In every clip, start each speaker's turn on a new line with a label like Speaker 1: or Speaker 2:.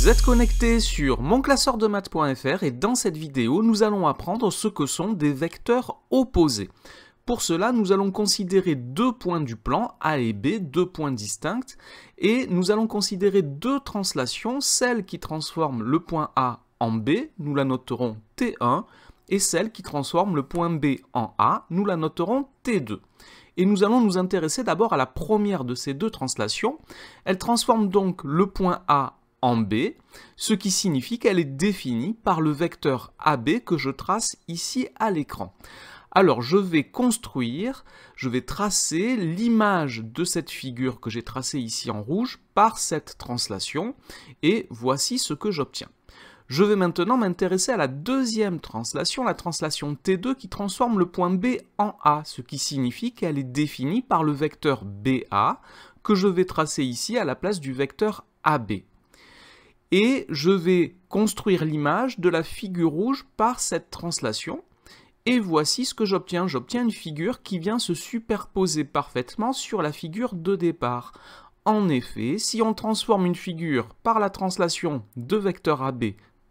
Speaker 1: Vous êtes connecté sur monclasseurdemaths.fr et dans cette vidéo, nous allons apprendre ce que sont des vecteurs opposés. Pour cela, nous allons considérer deux points du plan, A et B, deux points distincts, et nous allons considérer deux translations, celle qui transforme le point A en B, nous la noterons T1, et celle qui transforme le point B en A, nous la noterons T2. Et nous allons nous intéresser d'abord à la première de ces deux translations. Elle transforme donc le point A en B, ce qui signifie qu'elle est définie par le vecteur AB que je trace ici à l'écran. Alors je vais tracer l'image de cette figure que j'ai tracée ici en rouge par cette translation, et voici ce que j'obtiens. Je vais maintenant m'intéresser à la deuxième translation, la translation T2 qui transforme le point B en A, ce qui signifie qu'elle est définie par le vecteur BA que je vais tracer ici à la place du vecteur AB. Et je vais construire l'image de la figure rouge par cette translation. Et voici ce que j'obtiens. J'obtiens une figure qui vient se superposer parfaitement sur la figure de départ. En effet, si on transforme une figure par la translation de vecteur AB,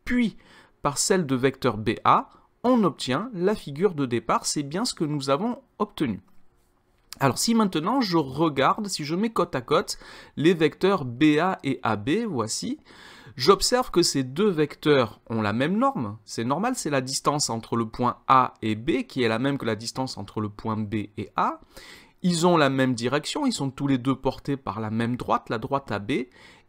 Speaker 1: puis par celle de vecteur BA, on obtient la figure de départ. C'est bien ce que nous avons obtenu. Alors si maintenant je regarde, si je mets côte à côte les vecteurs BA et AB, voici, j'observe que ces deux vecteurs ont la même norme. C'est normal, c'est la distance entre le point A et B qui est la même que la distance entre le point B et A. Ils ont la même direction, ils sont tous les deux portés par la même droite, la droite AB,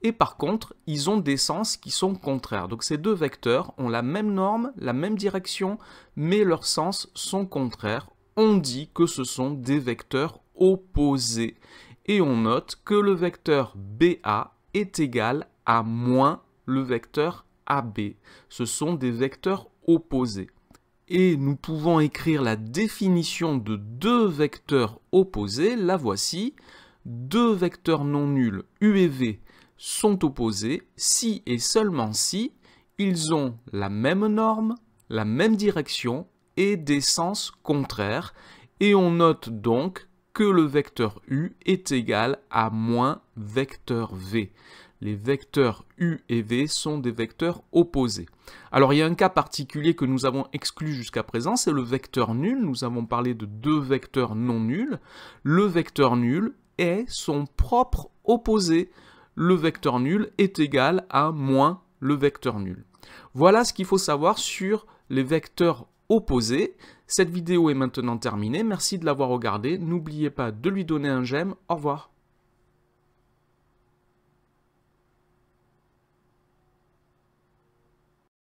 Speaker 1: et par contre, ils ont des sens qui sont contraires. Donc ces deux vecteurs ont la même norme, la même direction, mais leurs sens sont contraires. On dit que ce sont des vecteurs opposés. Et on note que le vecteur BA est égal à moins le vecteur AB. Ce sont des vecteurs opposés. Et nous pouvons écrire la définition de deux vecteurs opposés. La voici. Deux vecteurs non nuls U et V sont opposés si et seulement si ils ont la même norme, la même direction et des sens contraires. Et on note donc que le vecteur U est égal à moins vecteur V. Les vecteurs U et V sont des vecteurs opposés. Alors il y a un cas particulier que nous avons exclu jusqu'à présent, c'est le vecteur nul. Nous avons parlé de deux vecteurs non nuls. Le vecteur nul est son propre opposé. Le vecteur nul est égal à moins le vecteur nul. Voilà ce qu'il faut savoir sur les vecteurs opposés. Cette vidéo est maintenant terminée. Merci de l'avoir regardée. N'oubliez pas de lui donner un j'aime. Au revoir.